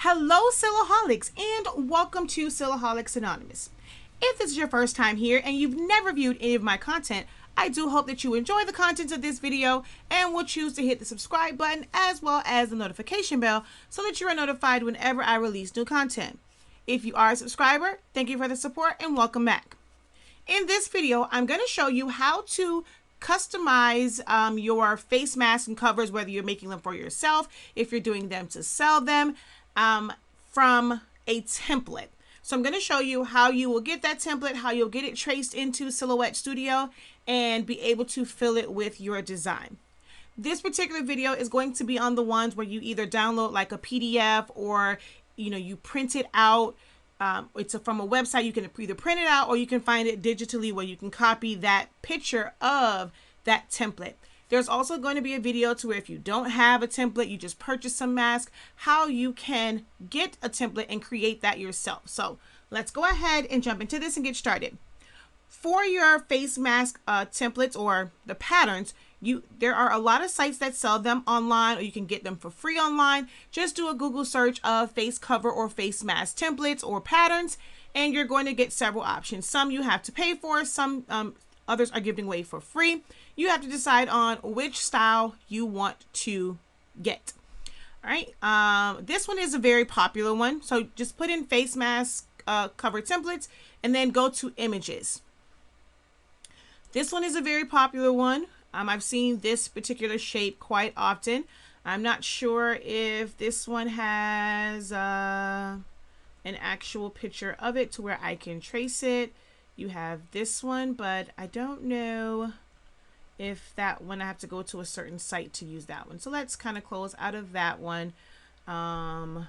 Hello, Silaholics, and welcome to SILaholics Anonymous. If this is your first time here and you've never viewed any of my content, I do hope that you enjoy the contents of this video and will choose to hit the subscribe button as well as the notification bell so that you are notified whenever I release new content. If you are a subscriber, thank you for the support and welcome back. In this video, I'm going to show you how to customize your face masks and covers, whether you're making them for yourself, if you're doing them to sell them, from a template. So I'm going to show you how you will get that template, how you'll get it traced into Silhouette Studio and be able to fill it with your design. This particular video is going to be on the ones where you either download like a PDF or you print it out. It's from a website. You can either print it out or you can find it digitally where you can copy that picture of that template. There's also going to be a video to where if you don't have a template, you just purchase some masks, how you can get a template and create that yourself. So let's go ahead and jump into this and get started. For your face mask templates or the patterns, there are a lot of sites that sell them online, or you can get them for free online. Just do a Google search of face cover or face mask templates or patterns, and you're going to get several options. Some you have to pay for, some others are giving away for free. You have to decide on which style you want to get. All right, this one is a very popular one. So just put in face mask cover templates and then go to images. This one is a very popular one. I've seen this particular shape quite often. I'm not sure if this one has an actual picture of it to where I can trace it. You have this one, but I don't know if that one, I have to go to a certain site to use that one. So let's kind of close out of that one. Let's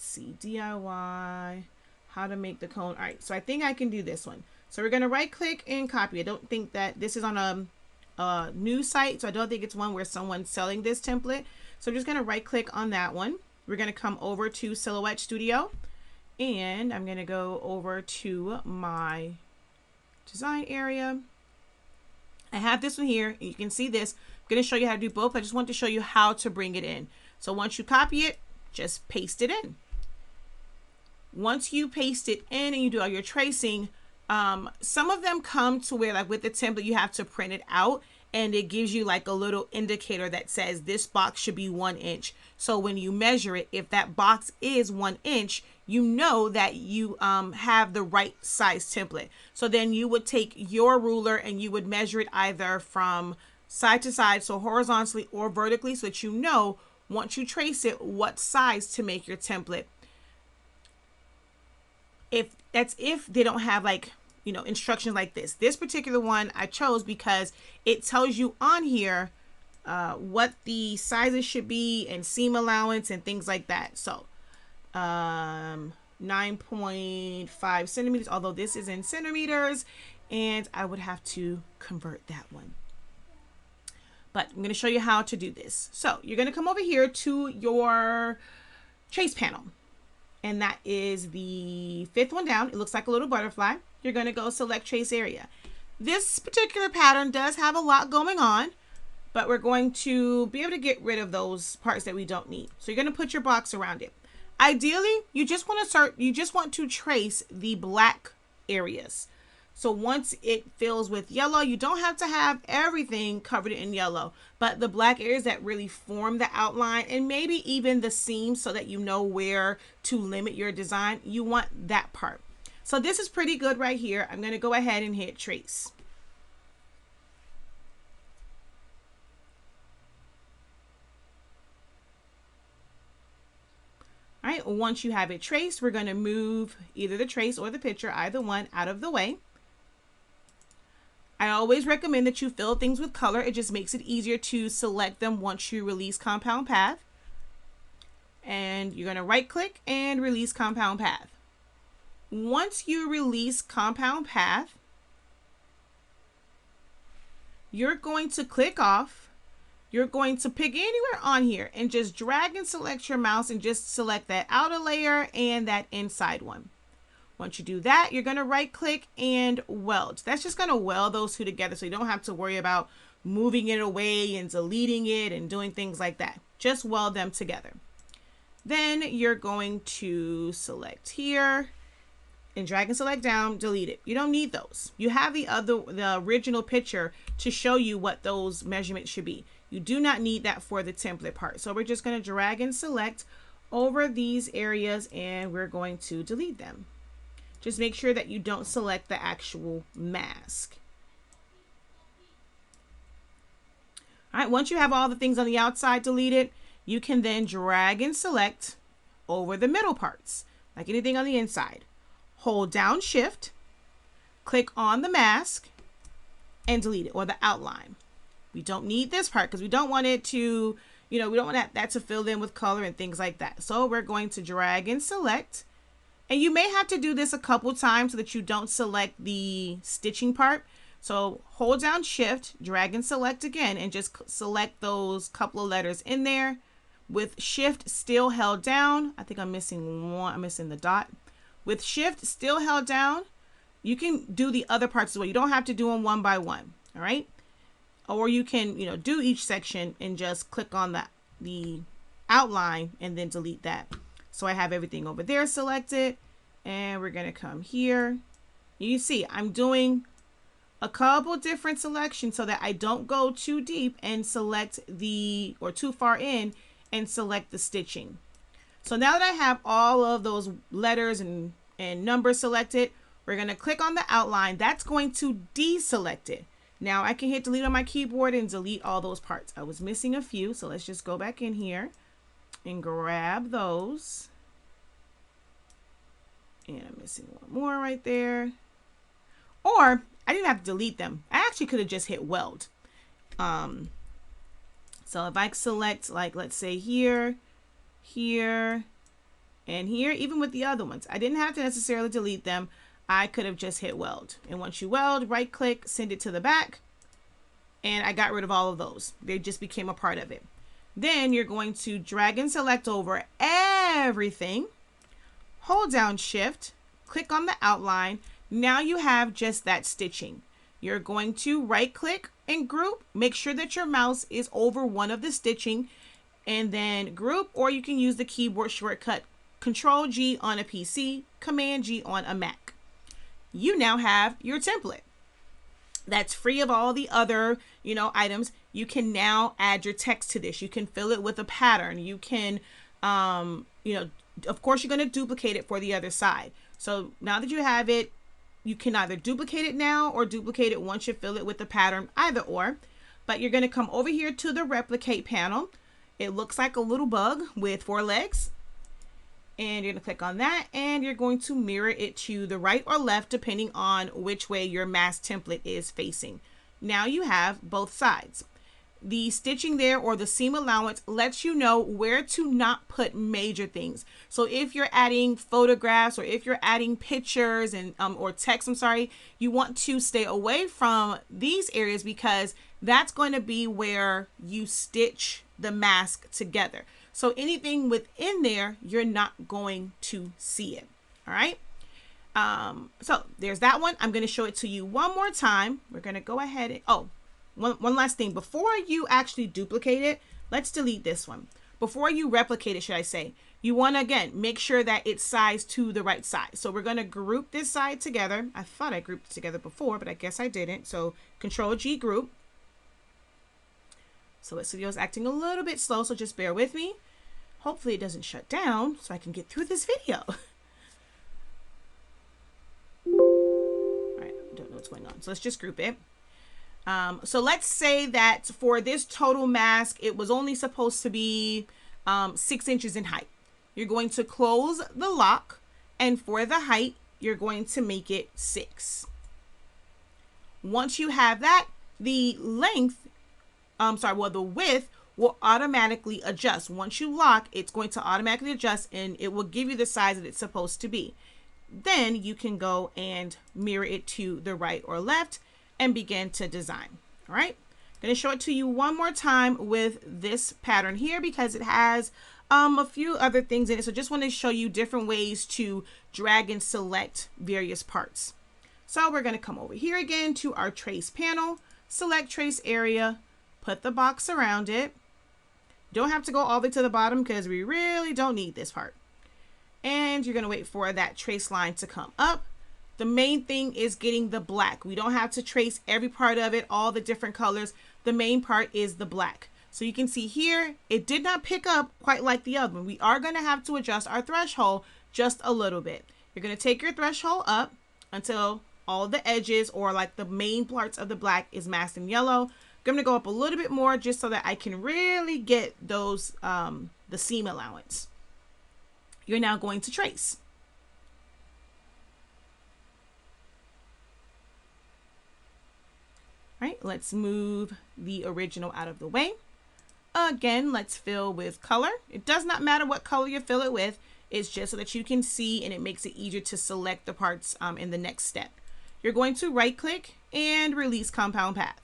see, DIY, how to make the cone. All right, so I think I can do this one. So we're going to right click and copy. I don't think that this is on a new site, so I don't think it's one where someone's selling this template. So I'm just going to right click on that one. We're going to come over to Silhouette Studio, and I'm going to go over to my design area. I have this one here, and you can see this. I'm going to show you how to do both. I just want to show you how to bring it in. So once you copy it, just paste it in. Once you paste it in and you do all your tracing, some of them come to where, like with the template, you have to print it out, and it gives you like a little indicator that says this box should be 1 inch. So when you measure it, if that box is 1 inch, you know that you have the right size template. So then you would take your ruler and you would measure it either from side to side, so horizontally or vertically, so that you know once you trace it what size to make your template. If they don't have like instructions like this. This particular one I chose because it tells you on here what the sizes should be and seam allowance and things like that. So 9.5 centimeters, although this is in centimeters, and I would have to convert that one. But I'm going to show you how to do this. So you're going to come over here to your trace panel, and that is the 5th one down. It looks like a little butterfly. You're going to go select trace area. This particular pattern does have a lot going on, but we're going to be able to get rid of those parts that we don't need. So you're going to put your box around it. Ideally, you just want to trace the black areas. So once it fills with yellow, you don't have to have everything covered in yellow, but the black areas that really form the outline and maybe even the seams so that you know where to limit your design, you want that part. So this is pretty good right here. I'm going to go ahead and hit trace. All right, once you have it traced, we're going to move either the trace or the picture, either one, out of the way. I always recommend that you fill things with color. It just makes it easier to select them once you release compound path. And you're going to right click and release compound path. Once you release compound path, you're going to click off. You're going to pick anywhere on here and just drag and select your mouse and just select that outer layer and that inside one. Once you do that, you're going to right click and weld. That's just going to weld those two together, so you don't have to worry about moving it away and deleting it and doing things like that. Just weld them together. Then you're going to select here and drag and select down, delete it. You don't need those. You have the original picture to show you what those measurements should be. You do not need that for the template part. So we're just going to drag and select over these areas and we're going to delete them. Just make sure that you don't select the actual mask. All right, once you have all the things on the outside deleted, you can then drag and select over the middle parts, like anything on the inside. Hold down Shift, click on the mask, and delete it, or the outline. We don't need this part because we don't want it to, we don't want that to fill in with color and things like that. So we're going to drag and select. And you may have to do this a couple times so that you don't select the stitching part. So hold down Shift, drag and select again, and just select those couple of letters in there. With Shift still held down, I think I'm missing one, I'm missing the dot. With Shift still held down, you can do the other parts as well. You don't have to do them one by one, all right? Or you can, do each section and just click on the outline and then delete that. So I have everything over there selected, and we're gonna come here. You see, I'm doing a couple different selections so that I don't go too deep and select or too far in and select the stitching. So now that I have all of those letters and numbers selected, we're gonna click on the outline. That's going to deselect it. Now I can hit delete on my keyboard and delete all those parts. I was missing a few, so let's just go back in here and grab those. And I'm missing one more right there. Or I didn't have to delete them. I actually could have just hit Weld. So if I select, like, let's say here, here, and here, even with the other ones, I didn't have to necessarily delete them. I could have just hit Weld. And once you weld, right click, send it to the back. And I got rid of all of those. They just became a part of it. Then you're going to drag and select over everything. Hold down Shift, click on the outline. Now you have just that stitching. You're going to right click and group. Make sure that your mouse is over one of the stitching and then group, or you can use the keyboard shortcut Control G on a PC, Command G on a Mac. You now have your template. That's free of all the other, items. You can now add your text to this. You can fill it with a pattern. You can, of course, you're going to duplicate it for the other side. So now that you have it, you can either duplicate it now or duplicate it once you fill it with the pattern, either or. But you're going to come over here to the replicate panel. It looks like a little bug with 4 legs. And you're going to click on that and you're going to mirror it to the right or left depending on which way your mask template is facing. Now you have both sides. The stitching there, or the seam allowance, lets you know where to not put major things. So if you're adding photographs or if you're adding pictures and or text, you want to stay away from these areas because that's going to be where you stitch the mask together. So anything within there, you're not going to see it. All right. So there's that one. I'm going to show it to you one more time. We're going to go ahead and, one last thing. Before you actually duplicate it, let's delete this one. Before you replicate it, should I say, you want to, again, make sure that it's sized to the right size. So we're going to group this side together. I thought I grouped it together before, but I guess I didn't. So Control G group. So this video is acting a little bit slow, so just bear with me. Hopefully it doesn't shut down so I can get through this video. All right, I don't know what's going on. So let's just group it. So let's say that for this total mask, it was only supposed to be 6 inches in height. You're going to close the lock, and for the height, you're going to make it 6. Once you have that, the length, the width will automatically adjust. Once you lock, it's going to automatically adjust and it will give you the size that it's supposed to be. Then you can go and mirror it to the right or left and begin to design. All right, I'm going to show it to you one more time with this pattern here because it has a few other things in it. So just want to show you different ways to drag and select various parts. So we're going to come over here again to our trace panel, select trace area, put the box around it. Don't have to go all the way to the bottom because we really don't need this part. And you're going to wait for that trace line to come up. The main thing is getting the black. We don't have to trace every part of it, all the different colors. The main part is the black. So you can see here, it did not pick up quite like the other one. We are going to have to adjust our threshold just a little bit. You're going to take your threshold up until all the edges or like the main parts of the black is masked in yellow. I'm going to go up a little bit more just so that I can really get those, the seam allowance. You're now going to trace. All right, let's move the original out of the way. Again, let's fill with color. It does not matter what color you fill it with. It's just so that you can see and it makes it easier to select the parts in the next step. You're going to right click and release compound path.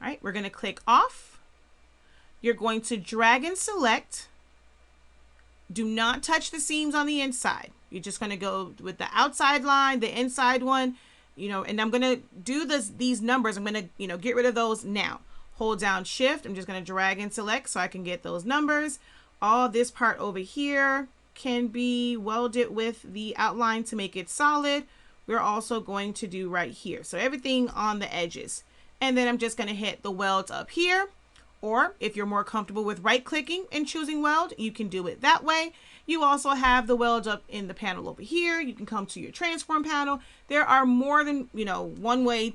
All right, we're going to click off. You're going to drag and select. Do not touch the seams on the inside. You're just going to go with the outside line, the inside one, and I'm going to do these numbers. I'm going to, get rid of those now. Hold down shift. I'm just going to drag and select so I can get those numbers. All this part over here can be welded with the outline to make it solid. We're also going to do right here. So everything on the edges. And then I'm just going to hit the welds up here. Or if you're more comfortable with right clicking and choosing weld, you can do it that way. You also have the welds up in the panel over here. You can come to your transform panel. There are more than, one way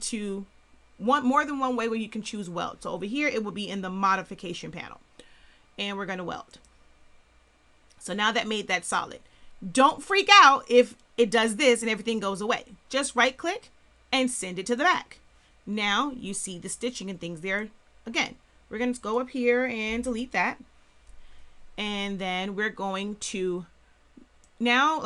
where you can choose weld. So over here, it will be in the modification panel. And we're going to weld. So now that made that solid. Don't freak out if it does this and everything goes away. Just right click and send it to the back. Now you see the stitching and things there again. We're going to go up here and delete that. And then we're going to now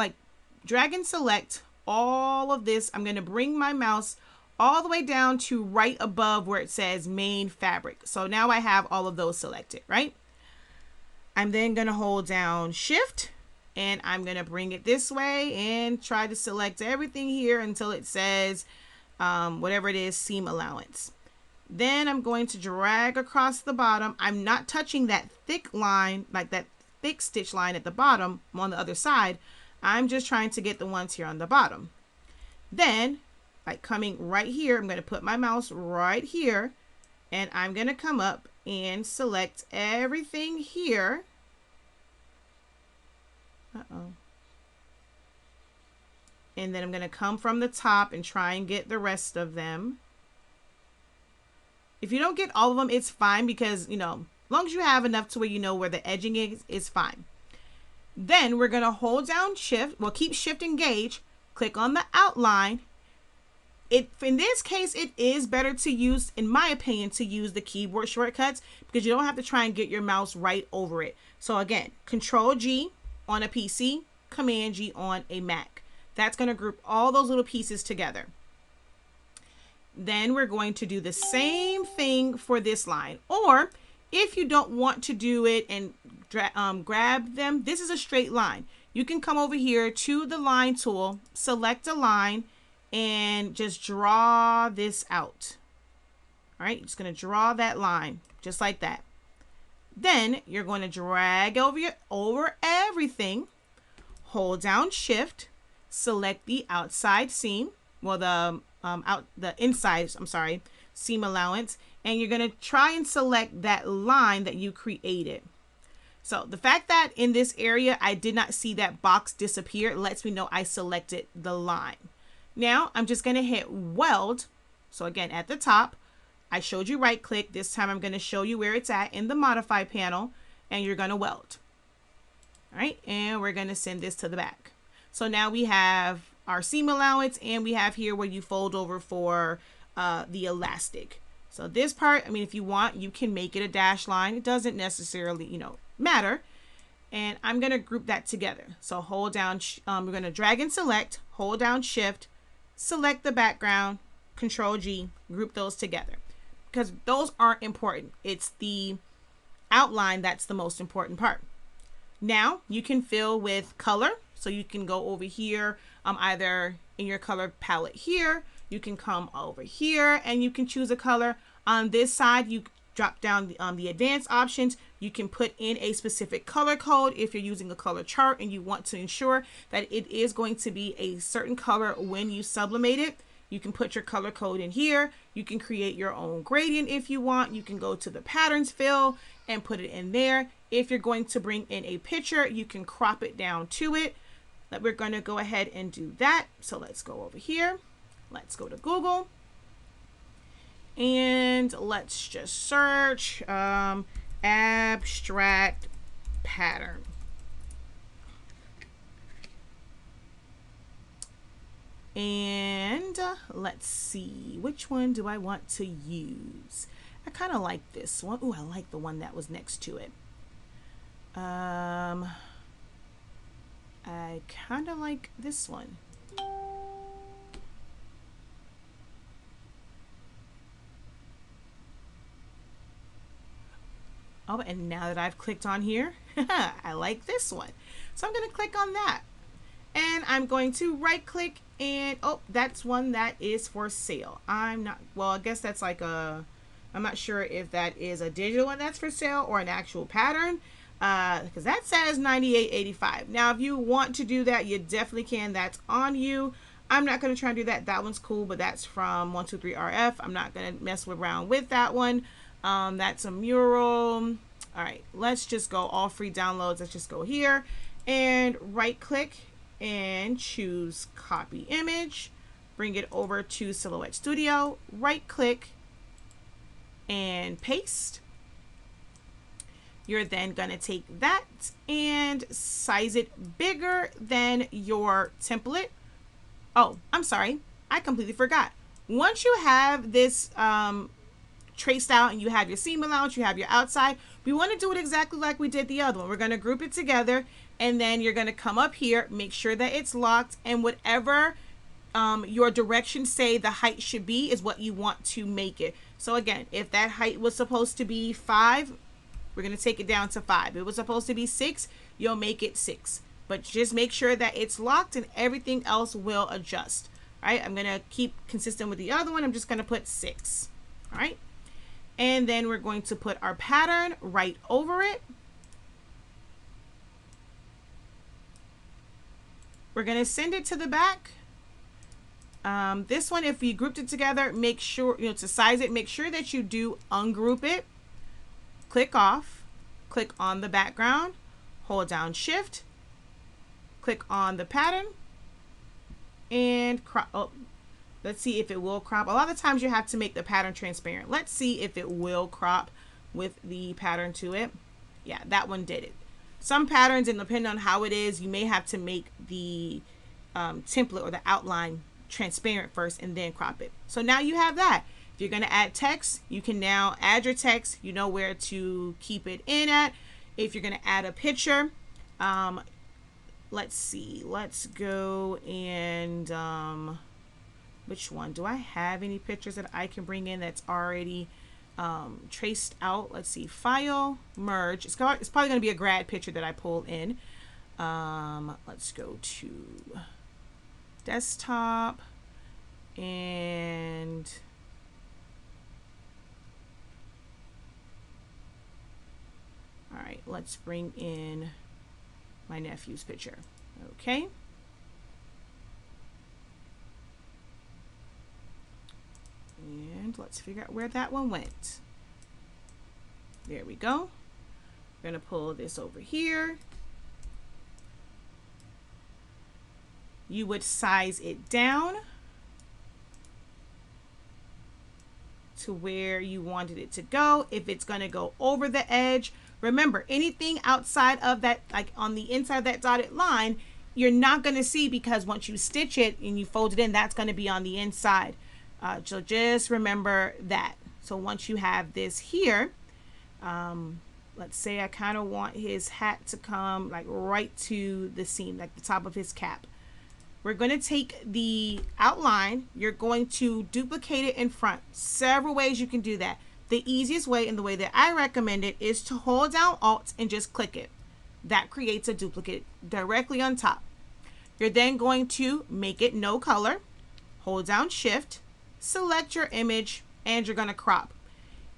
drag and select all of this. I'm going to bring my mouse all the way down to right above where it says main fabric. So now I have all of those selected, right? I'm then going to hold down shift and I'm going to bring it this way and try to select everything here until it says whatever it is, seam allowance. Then I'm going to drag across the bottom. I'm not touching that thick line, like that thick stitch line at the bottom on the other side. I'm just trying to get the ones here on the bottom. Then, coming right here, I'm going to put my mouse right here and I'm going to come up and select everything here. And then I'm going to come from the top and try and get the rest of them. If you don't get all of them, it's fine because, as long as you have enough to where you know where the edging is, it's fine. Then we're going to hold down shift. Well, keep shift engaged. Click on the outline. In this case, it is better to use, in my opinion, to use the keyboard shortcuts because you don't have to try and get your mouse right over it. So again, Control G on a PC, Command G on a Mac. That's going to group all those little pieces together. Then we're going to do the same thing for this line. Or if you don't want to do it and grab them, this is a straight line. You can come over here to the line tool, select a line, and just draw this out. All right, just going to draw that line just like that. Then you're going to drag over everything, hold down shift, select the outside seam, well the inside, seam allowance, and you're going to try and select that line that you created. So the fact that in this area I did not see that box disappear lets me know I selected the line. Now I'm just going to hit weld. So again, at the top, I showed you right click. This time I'm going to show you where it's at in the modify panel, and you're going to weld. All right, and we're going to send this to the back. So now we have our seam allowance, and we have here where you fold over for the elastic. So this part, if you want, you can make it a dash line. It doesn't necessarily, matter. And I'm going to group that together. So hold down, we're going to drag and select, hold down shift, select the background, Control G, group those together. Because those aren't important. It's the outline that's the most important part. Now you can fill with color. So you can go over here, either in your color palette here, you can come over here and you can choose a color. On this side, you drop down the advanced options. You can put in a specific color code if you're using a color chart and you want to ensure that it is going to be a certain color when you sublimate it. You can put your color code in here. You can create your own gradient if you want. You can go to the patterns fill and put it in there. If you're going to bring in a picture, you can crop it down to it. But we're going to go ahead and do that. So let's go over here. Let's go to Google. And let's just search abstract pattern. And let's see, which one do I want to use? I kind of like this one. Oh, I like the one that was next to it. I kind of like this one. Oh, and now that I've clicked on here, I like this one. So I'm going to click on that. And I'm going to right click and, oh, that's one that is for sale. I'm not, well, I guess that's like a, I'm not sure if that is a digital one that's for sale or an actual pattern, because that says $98.85. Now, if you want to do that, you definitely can. That's on you. I'm not going to try and do that. That one's cool, but that's from 123RF. I'm not going to mess around with that one. That's a mural. All right, let's just go all free downloads. Let's just go here and right click and choose copy image, bring it over to Silhouette Studio, right click and paste. You're then going to take that and size it bigger than your template. Oh, I'm sorry, I completely forgot. Once you have this traced out and you have your seam allowance, you have your outside, we want to do it exactly like we did the other one. We're going to group it together, and then you're going to come up here, make sure that it's locked, and whatever your directions say the height should be is what you want to make it. So again, if that height was supposed to be 5, we're going to take it down to 5. If it was supposed to be 6, you'll make it 6. But just make sure that it's locked and everything else will adjust. All right, I'm going to keep consistent with the other one. I'm just going to put 6. All right. And then we're going to put our pattern right over it. We're going to send it to the back. This one, if you grouped it together, make sure, to size it, make sure that you do ungroup it. Click off, click on the background, hold down Shift, click on the pattern, and crop. Oh, let's see if it will crop. A lot of times you have to make the pattern transparent. Let's see if it will crop with the pattern to it. Yeah, that one did it. Some patterns, and depending on how it is, you may have to make the template or the outline transparent first and then crop it. So now you have that. If you're going to add text, you can now add your text. You know where to keep it in at. If you're going to add a picture, let's see. Let's go and which one? Do I have any pictures that I can bring in that's already traced out? Let's see. File, merge. It's probably going to be a grad picture that I pull in. Let's go to desktop and all right, let's bring in my nephew's picture. Okay. And let's figure out where that one went. There we go. We're going to pull this over here. You would size it down to where you wanted it to go. If it's going to go over the edge, remember, anything outside of that, like on the inside of that dotted line, you're not going to see, because once you stitch it and you fold it in, that's going to be on the inside. So just remember that. So once you have this here, let's say I kind of want his hat to come like right to the seam, like the top of his cap. We're going to take the outline. You're going to duplicate it in front. Several ways you can do that. The easiest way, and the way that I recommend it, is to hold down Alt and just click it. That creates a duplicate directly on top. You're then going to make it no color, hold down Shift, select your image, and you're going to crop.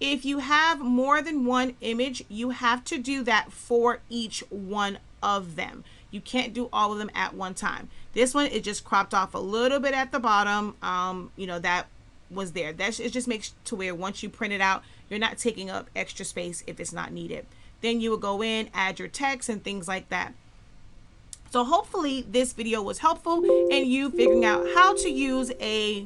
If you have more than one image, you have to do that for each one of them. You can't do all of them at one time. This one, it just cropped off a little bit at the bottom. You know, that was there. It just makes to where once you print it out, you're not taking up extra space if it's not needed. Then you will go in, add your text and things like that. So hopefully this video was helpful in you figuring out how to use a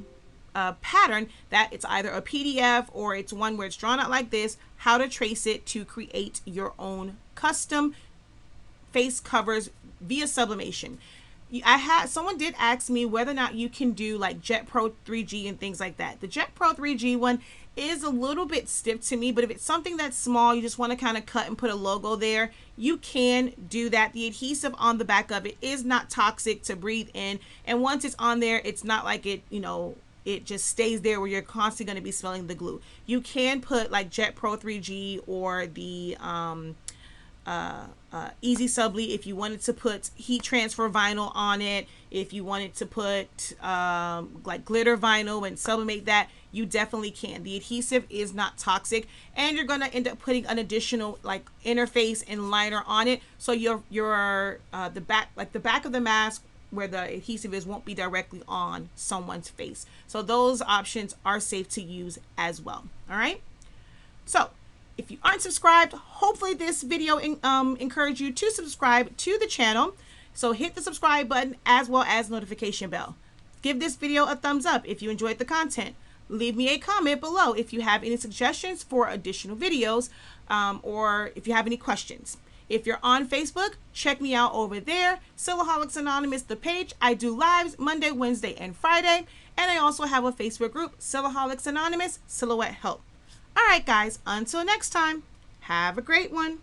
pattern that it's either a PDF or it's one where it's drawn out like this, how to trace it to create your own custom face covers via sublimation. Someone did ask me whether or not you can do like Jet Pro 3G and things like that. The Jet Pro 3G one is a little bit stiff to me, but if it's something that's small, you just want to kind of cut and put a logo there, you can do that. The adhesive on the back of it is not toxic to breathe in, and once it's on there, it's not like it, you know, it just stays there where you're constantly going to be smelling the glue. You can put like Jet Pro 3G or the Easy Subli if you wanted to put heat transfer vinyl on it. If you wanted to put like glitter vinyl and sublimate that, you definitely can. The adhesive is not toxic, and you're going to end up putting an additional like interface and liner on it, so your the back of the mask where the adhesive is won't be directly on someone's face. So those options are safe to use as well. All right, so if you aren't subscribed, hopefully this video encouraged you to subscribe to the channel. So hit the subscribe button as well as notification bell. Give this video a thumbs up if you enjoyed the content. Leave me a comment below if you have any suggestions for additional videos, or if you have any questions. If you're on Facebook, check me out over there. SILaholics Anonymous, the page. I do lives Monday, Wednesday, and Friday. And I also have a Facebook group, SILaholics Anonymous, Silhouette Help. All right, guys, until next time, have a great one.